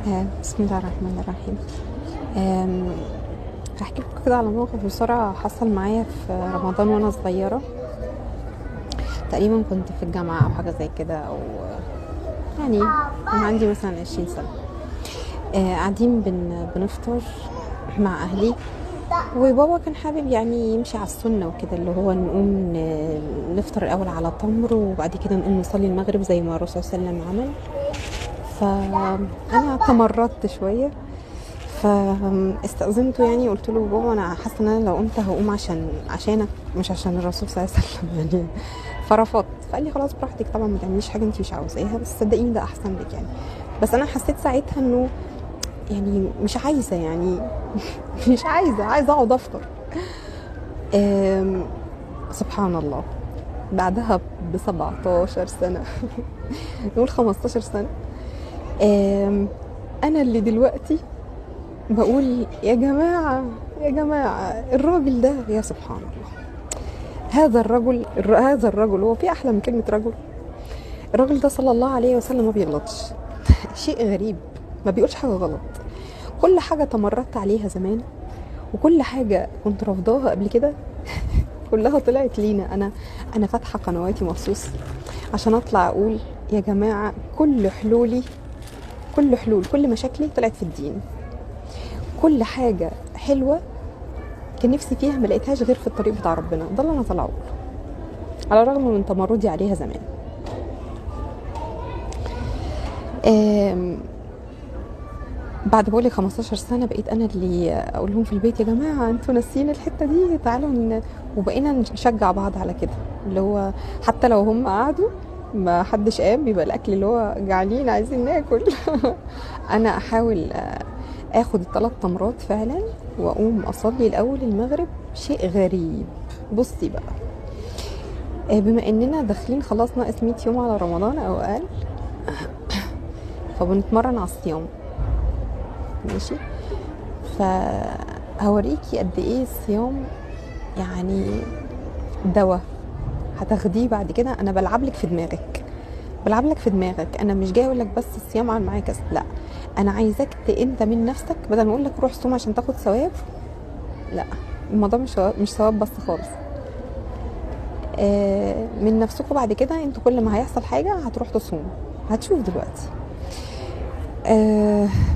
بسم الله الرحمن الرحيم. هحكي لكم كده على موقف بسرعة حصل معايا في رمضان وانا صغيرة. تقريبا كنت في الجامعة او حاجة زي كده، او يعني كان عندي مثلا 20 سنة. قاعدين بنفطر مع اهلي، وبابا كان حابب يعني يمشي على السنة وكده، اللي هو نقوم نفطر الاول على تمر وبعد كده نقوم نصلي المغرب زي ما الرسول صلى الله عليه وسلم عمل. فانا تمردت شوية، فاستأذنته، يعني قلت له بابا انا حاسه ان انا لو قمت هقوم عشانك مش عشان الرسول صلى الله عليه وسلم يعني. فرفضت، فقال لي خلاص براحتك طبعا، ما تعمليش حاجه انت مش عاوزاها، بس صدقيني ده احسن لك يعني. بس انا حسيت ساعتها انه يعني مش عايزه يعني مش عايزه اقعد افطر. سبحان الله، بعدها ب 17 سنه نقول 15 سنه، انا اللي دلوقتي بقول يا جماعة الراجل ده، يا سبحان الله، هذا الرجل هو في أحلى من كلمة رجل؟ الراجل ده صلى الله عليه وسلم ما بيغلطش شيء غريب، ما بيقولش حاجة غلط. كل حاجة تمردت عليها زمان وكل حاجة كنت رافضاها قبل كده كلها طلعت لينا. أنا فاتحة قنواتي مخصوص عشان أطلع أقول يا جماعة كل مشاكلي طلعت في الدين. كل حاجة حلوة كان نفسي فيها ما لقيتهاش غير في الطريق بتاع ربنا، ده اللي انا طالعه اقوله على الرغم من تمردي عليها زمان. بعد بقولي 15 سنة بقيت انا اللي اقول لهم في البيت يا جماعة انتوا ناسيين الحتة دي، تعالوا وبقينا نشجع بعض على كده، اللي هو حتى لو هم قعدوا ما حدش قام بيبقى الاكل اللي هو جعانين عايزين ناكل انا احاول اخد ال3 تمرات فعلا واقوم اصلي الاول المغرب. شيء غريب. بصي بقى، بما اننا داخلين خلاص ناقص 100 يوم على رمضان او اقل، فبنتمرن على الصيام، ماشي؟ فهوريكي قد ايه الصيام يعني دواء هتاخديه بعد كده. انا بلعب لك في دماغك، انا مش جاي اقول لك بس الصيام عن معاك، لا، انا عايزاك انت من نفسك، بدل ما اقول لك روح صوم عشان تاخد ثواب، لا، الموضوع مش ثواب بس خالص. من نفسكم بعد كده انتوا كل ما هيحصل حاجه هتروح تصوم، هتشوف دلوقتي.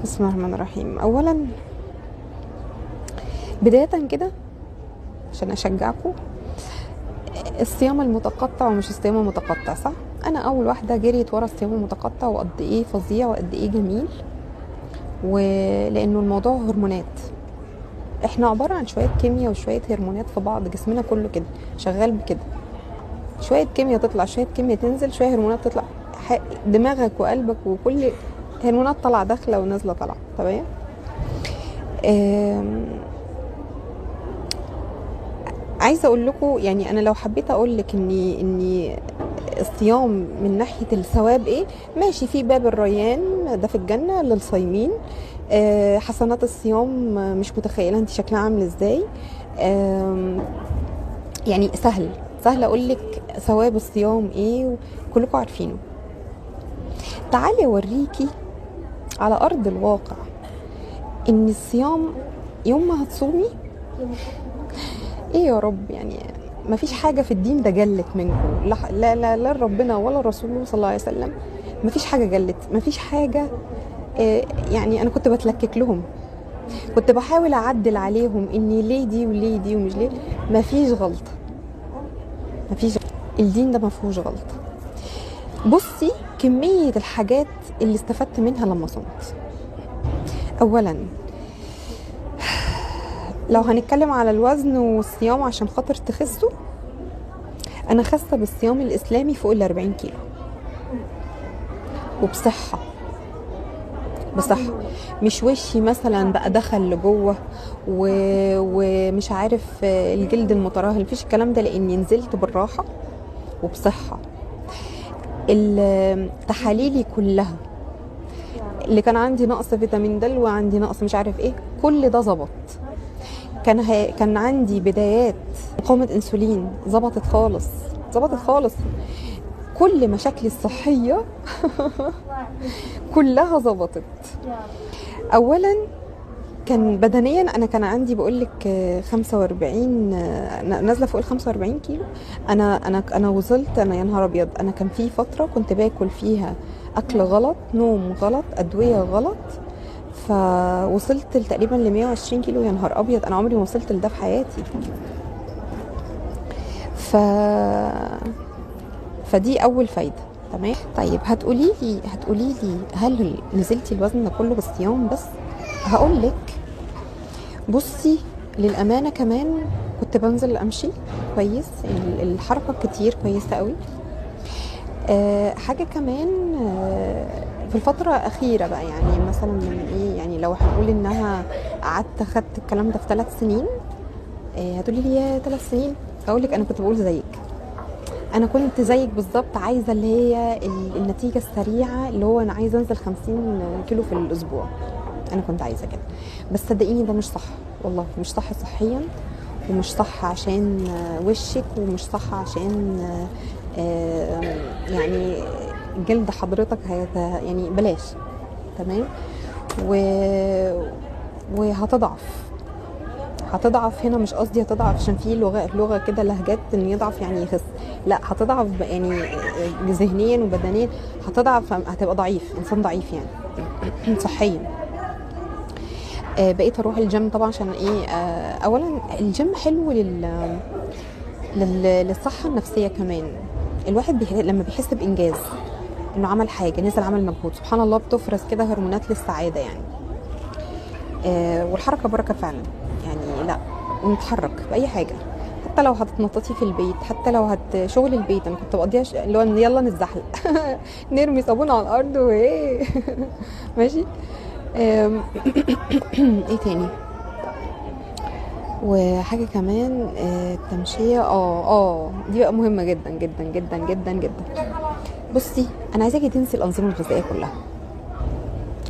بسم الله الرحمن الرحيم. اولا بدايه كده عشان اشجعكم، الصيام المتقطع ومش الصيام المتقطع، صح؟ انا اول واحده جريت ورا الصيام المتقطع وقد ايه فظيع وقد ايه جميل، ولانه الموضوع هرمونات، احنا عباره عن شويه كيمياء وشويه هرمونات في بعض، جسمنا كله كده شغال بكده، شويه كيمياء تطلع شويه كيمياء تنزل، شويه هرمونات تطلع، دماغك وقلبك وكل هرمونات طالعه داخله ونازله طالعه، تمام؟ عايزه اقول لكم يعني، انا لو حبيت اقول لك اني الصيام من ناحيه الثواب ايه، ماشي، في باب الريان ده في الجنه للصايمين. حسنات الصيام مش متخيله انت شكلها عامل ازاي. يعني سهل اقول لك ثواب الصيام ايه، كلكم عارفينه. تعالي اوريكي على ارض الواقع ان الصيام يوم ما هتصومي ايه يا رب، يعني ما فيش حاجه في الدين ده جلت منكم، لا ربنا ولا رسوله صلى الله عليه وسلم، ما فيش حاجه جلت، ما فيش حاجه. يعني انا كنت بتلكك لهم، كنت بحاول اعدل عليهم اني ليه دي وليه دي ومش ليه، ما فيش غلطه، الدين ده ما فيهوش غلطه. بصي كميه الحاجات اللي استفدت منها لما صمت. اولا لو هنتكلم على الوزن والصيام عشان خاطر تخسوا، انا خاسه بالصيام الاسلامي فوق ال 40 كيلو وبصحه، مش وشي مثلا بقى دخل لجوه ومش عارف الجلد المترهل، مفيش الكلام ده، لاني نزلت بالراحه وبصحه. تحاليلي كلها اللي كان عندي نقص فيتامين د وعندي نقص مش عارف ايه، كل ده ظبط. كان عندي بدايات مقاومه انسولين ظبطت خالص. كل مشاكلي الصحيه كلها ظبطت. اولا كان بدنيا انا كان عندي بقول لك 45، نازله فوق ال 45 كيلو. انا وصلت، انا يا نهار ابيض، انا كان في فتره كنت باكل فيها اكل غلط، نوم غلط، ادويه غلط، فوصلت تقريبا ل 120 كيلو. يا نهار ابيض، انا عمري ما وصلت لده في حياتي. فدي اول فايده. تمام. طيب هتقولي لي هل نزلتي الوزن ده كله بالصيام بس؟ هقول لك بصي، للامانه كمان كنت بنزل امشي كويس، الحركه كتير كويسه قوي. حاجه كمان في الفتره الاخيره بقى، يعني مثلا من ايه، يعني لو هنقول انها قعدت خدت الكلام ده في 3 سنين، هتقولي لي يا 3 سنين؟ اقول لك انا كنت بقول زيك، انا كنت زيك بالظبط، عايزه اللي هي النتيجه السريعه، اللي هو انا عايزه انزل 50 كيلو في الاسبوع. انا كنت عايزه كده، بس صدقيني ده مش صح، والله مش صح صحيا، ومش صح عشان وشك، ومش صح عشان يعني جلد حضرتك يعني بلاش. تمام. هتضعف هنا، مش قصدي هتضعف عشان في لغه كده لهجات ان يضعف يعني يخس، لا هتضعف يعني ذهنيا وبدنيا، هتضعف، هتبقى ضعيف، انسان ضعيف يعني صحيا. بقيت اروح الجيم طبعا عشان ايه؟ اولا الجيم حلو للصحه النفسيه كمان. الواحد لما بيحس بانجاز انه عمل حاجه، نزل عمل مجهود، سبحان الله بتفرز كده هرمونات للسعاده يعني. والحركه بركه فعلا يعني، لا ونتحرك باي حاجه، حتى لو هتتنططي في البيت، حتى لو شغل البيت انا كنت بقضيها اللي هو يلا نتزحلق نرمي صابون على الارض وايه ماشي. ايه تاني؟ وحاجه كمان التمشيه، دي بقى مهمه جدا جدا جدا جدا جدا. بصي انا عايزاكي تنسي الانظمه الغذائيه كلها،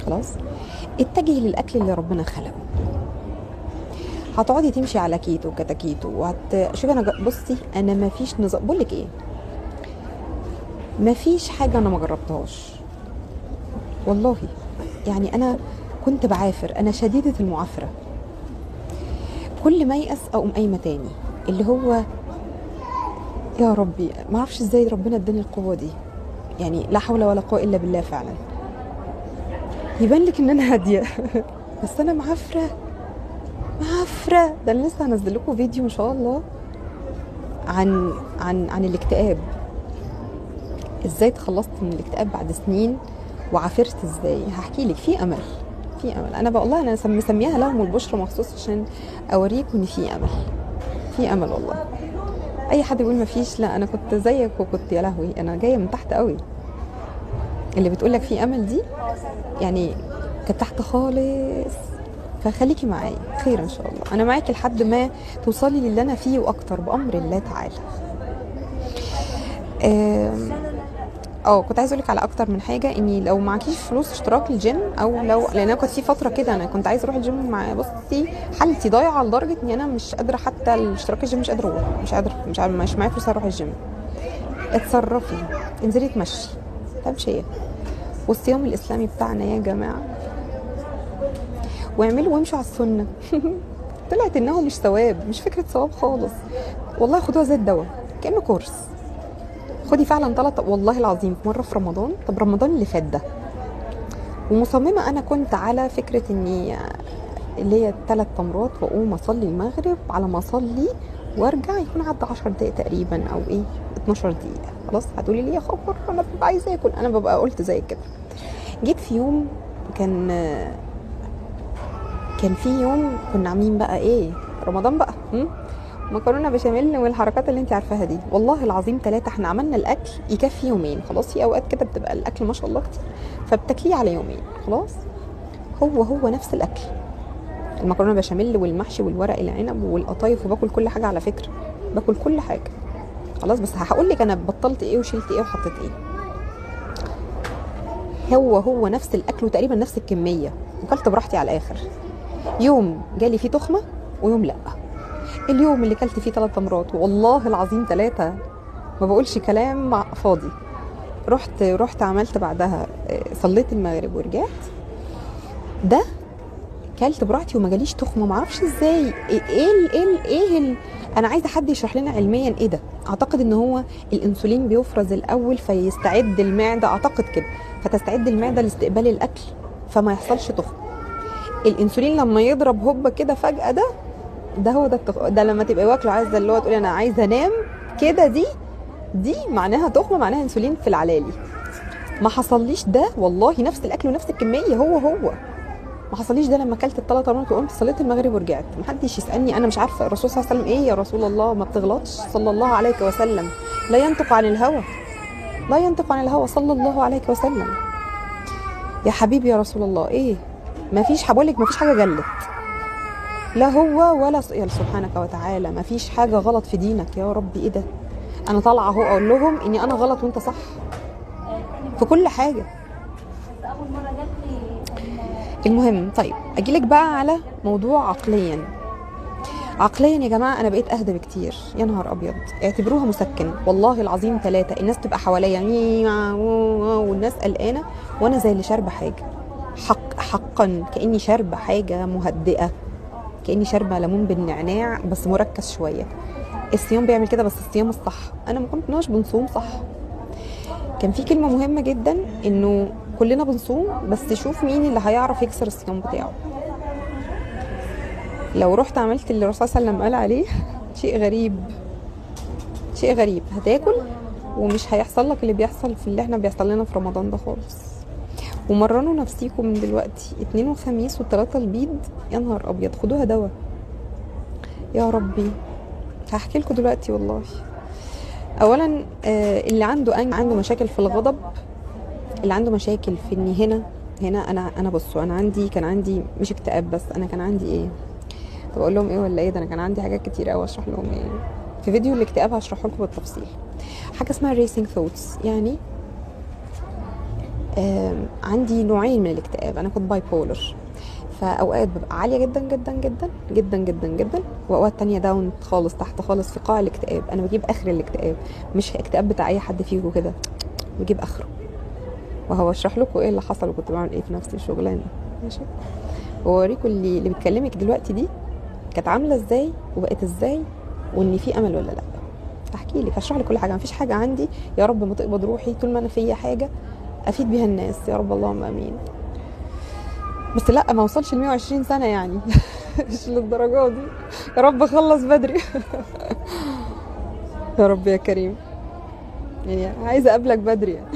خلاص اتجهي للاكل اللي ربنا خلقه. هتقعدي تمشي على كيتو وكتاكيتو شوفي انا بصي انا ما فيش نظام، بقول لك ايه، ما فيش حاجه انا ما جربتهاش والله. يعني انا كنت بعافر، انا شديده المعافره، كل ما يأس اقوم قايمه تاني، اللي هو يا ربي ما اعرفش ازاي ربنا اداني القوه دي، يعني لا حول ولا قوه الا بالله فعلا. يبان لك ان انا هاديه بس انا معافره. ده انا لسه هنزل لكم فيديو ان شاء الله عن الاكتئاب، ازاي تخلصت من الاكتئاب بعد سنين وعافرت ازاي. هحكي لك، في امل. انا والله انا مسميها لهم البشرى مخصوص عشان اوريكم ان في امل، في امل والله. اي حد يقول ما فيش، لا انا كنت زيك، وكنت يا لهوي انا جايه من تحت قوي. اللي بتقول لك في امل دي يعني كانت تحت خالص. فخليكي معايا خير ان شاء الله، انا معاكي لحد ما توصلي للي انا فيه واكتر بامر الله تعالى. كنت عايزه اقول لك على اكتر من حاجه، اني لو معكيش فلوس اشتراك الجيم، او لو لان انا كنت في فتره كده انا كنت عايزه اروح الجيم، مع بصي حالتي ضايعه لدرجه ان انا مش قادره، حتى الاشتراك الجيم مش قادره اروح، مش معايا فلوس اروح الجيم. اتصرفي، انزلي تمشي تمشيه. والصيام الاسلامي بتاعنا يا جماعه، واعملوا وامشوا على السنه طلعت انه مش ثواب، مش فكره ثواب خالص والله. خدوها زي الدواء كانه كورس. خدي فعلا 3 والله العظيم مره في رمضان، طب رمضان اللي فات ده، ومصممه انا كنت على فكره اني اللي هي 3 تمرات، واقوم اصلي المغرب، على ما اصلي وارجع يكون عدى 10 دقايق تقريبا او 12 دقيقه. خلاص هتقولي لي يا خبر انا ببقى عايزه اكل، انا ببقى قلت زي كده. جيت في يوم كان في يوم كنا عاملين بقى ايه، رمضان بقى مكرونه بشاميل والحركات اللي انت عارفاها دي، والله العظيم 3 احنا عملنا الاكل يكفي يومين. خلاص في اوقات كده بتبقى الاكل ما شاء الله كتير، فبتاكليه على يومين. خلاص هو نفس الاكل، المكرونه بشاميل والمحشي والورق العنب والقطايف، وباكل كل حاجه على فكره، باكل كل حاجه. خلاص بس هقول لك انا بطلت ايه وشلت ايه وحطيت ايه. هو نفس الاكل وتقريبا نفس الكميه، وكلت براحتي على الاخر. يوم جالي فيه تخمه ويوم لا. اليوم اللي كلت فيه 3 تمرات والله العظيم 3، ما بقولش كلام فاضي، رحت عملت بعدها صليت المغرب ورجعت، ده كلت براحتي وما جاليش تخمه، ما اعرفش ازاي. انا عايزه حد يشرح لنا علميا ايه ده. اعتقد ان هو الانسولين بيفرز الاول فيستعد المعده، اعتقد كده، فتستعد المعده لاستقبال الاكل فما يحصلش تخمه. الانسولين لما يضرب هوبا كده فجاه، ده هو ده لما تبقى واكله عايزه اللي هو تقولي انا عايزه انام كده، دي معناها تخمه، معناها انسولين في العلالي. ما حصليش ده والله، نفس الاكل ونفس الكميه هو ما حصليش ده لما اكلت الثلاث مرات وقمت صليت المغرب ورجعت. محدش يسالني، انا مش عارفه الرسول صلى الله عليه وسلم ايه يا رسول الله، ما بتغلطش صلى الله عليه وسلم، لا ينطق عن الهوى، لا ينطق عن الهوى صلى الله عليه وسلم. يا حبيبي يا رسول الله ايه؟ ما فيش، هقولك ما فيش حاجه جلت، لا هو ولا يا سبحانك وتعالى، ما فيش حاجه غلط في دينك يا ربي. ايه ده؟ انا طالعه اهو اقول لهم اني انا غلط وانت صح في كل حاجه. المهم طيب اجيلك بقى على موضوع عقليا يا جماعه، انا بقيت اهدى بكتير. يا نهار ابيض، اعتبروها مسكن والله العظيم. 3 الناس تبقى حواليا والناس قلقانه وانا زي اللي شاربه حاجه، حقا كاني شاربه حاجه مهدئه، كاني شاربه ليمون بالنعناع بس مركز شويه. الصيام بيعمل كده، بس الصيام الصح. انا ما كناش بنصوم صح. كان في كلمه مهمه جدا، انه كلنا بنصوم بس شوف مين اللي هيعرف يكسر الصيام بتاعه. لو رحت عملت اللي الرسول صلى الله عليه وسلم قال عليه، شيء غريب، هتاكل ومش هيحصل لك اللي بيحصل في اللي احنا بيحصل لنا في رمضان ده خالص. ومرنوا نفسيكم من دلوقتي، 2 وخميس و3 البيض، يا نهار ابيض، خدوها دواء يا ربي. هحكي لكم دلوقتي والله. اولا اللي عنده مشاكل في الغضب، اللي عنده مشاكل في اني هنا انا بصوا، كان عندي مش اكتئاب بس، انا كان عندي ايه؟ طب اقول لهم ايه ولا ايه؟ ده انا كان عندي حاجات كتير قوي اشرح لهم ايه في فيديو الاكتئاب، هشرحه لكم بالتفصيل. حاجه اسمها ريسينج ثوتس، يعني عندي نوعين من الاكتئاب. انا كنت باي بولر، فاوقات ببقى عاليه جدا جدا جدا جدا جدا جدا، واوقات تانية داون خالص، تحت خالص في قاع الاكتئاب. انا بجيب اخر الاكتئاب، مش اكتئاب بتاع اي حد فيكم كده، بجيب اخره. وهو اشرح لكم ايه اللي حصل وكنت بعمل ايه في نفس الشغلانه، ماشي؟ واوريكم اللي بتكلمك دلوقتي دي كانت عامله ازاي وبقت ازاي، وان في امل ولا لا. احكي لك، اشرح لك كل حاجه. مفيش حاجه عندي يا رب ما تقبض روحي طول ما انا فيا حاجه افيد بيها الناس، يا رب اللهم امين. بس لا، ما وصلش ل 120 سنه يعني مش للدرجه دي، يا رب اخلص بدري يا رب يا كريم، يعني عايزه اقابلك بدري يعني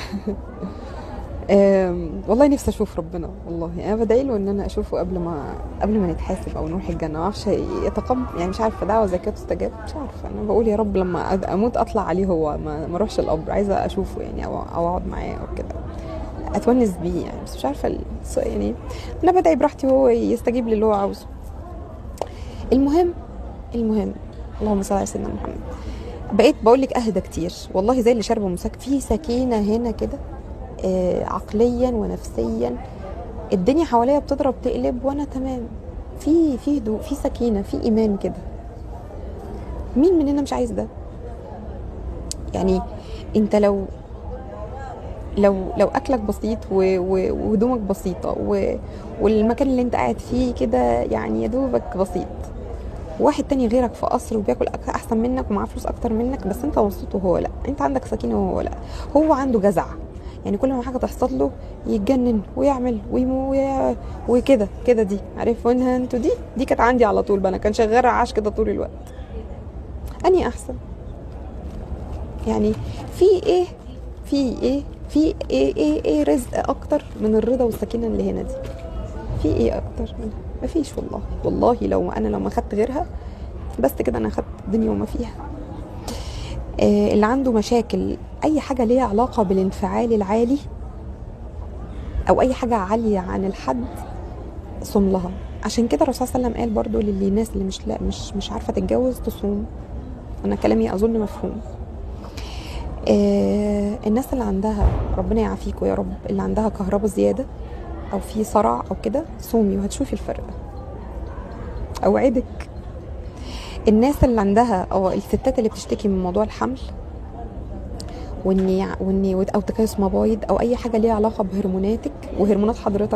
والله نفسي اشوف ربنا، والله انا بدعي له ان انا اشوفه قبل ما نتحاسب او نروح الجنه. ما اعرفش يتقبل، يعني مش عارفه، دعوه زي كده تستجاب، مش عارفه. انا بقول يا رب لما اموت اطلع عليه هو، ما اروحش القبر، عايزه اشوفه يعني، او اقعد معاه او كده اتونس بيه يعني، بس مش عارفه يعني. انا بدعي براحتي وهو يستجيب للي هو عاوزه. المهم اللهم صل على سيدنا محمد. بقيت بقول لك اهدى كتير والله، زي اللي شاربه مسكن، في سكينه هنا كده عقليا ونفسيا. الدنيا حواليا بتضرب تقلب وانا تمام، في هدوء، في سكينه، في ايمان كده. مين مننا مش عايز ده؟ يعني انت لو اكلك بسيط وهدومك بسيطه والمكان اللي انت قاعد فيه كده يعني يا دوبك بسيط، واحد تاني غيرك في قصر وبياكل احسن منك ومعاه فلوس اكتر منك، بس انت مبسوط وهو لا، انت عندك سكينه وهو لا، هو عنده جزع، يعني كل ما حاجه تحصل له يتجنن ويعمل وكده دي عارف وين انتوا؟ دي كانت عندي على طول بقى، انا كان شغال عاش كده طول الوقت. اني احسن يعني؟ في ايه رزق اكتر من الرضا والسكينه اللي هنا دي؟ في ايه اكتر منها؟ مفيش والله لو ما خدت غيرها بس كده انا خدت الدنيا وما فيها. اللي عنده مشاكل اي حاجه ليها علاقه بالانفعال العالي او اي حاجه عاليه عن الحد صوم لها. عشان كده الرسول صلى الله عليه وسلم قال برضو للناس اللي مش عارفه تتجوز تصوم. انا كلامي اظن مفهوم. الناس اللي عندها، ربنا يعافيكم يا رب، اللي عندها كهرباء زياده او في صرع او كده، صومي وهتشوفي الفرق، اوعدك. الناس اللي عندها او الستات اللي بتشتكي من موضوع الحمل او تكيس مبايض او اي حاجه ليها علاقه بهرموناتك وهرمونات حضرتك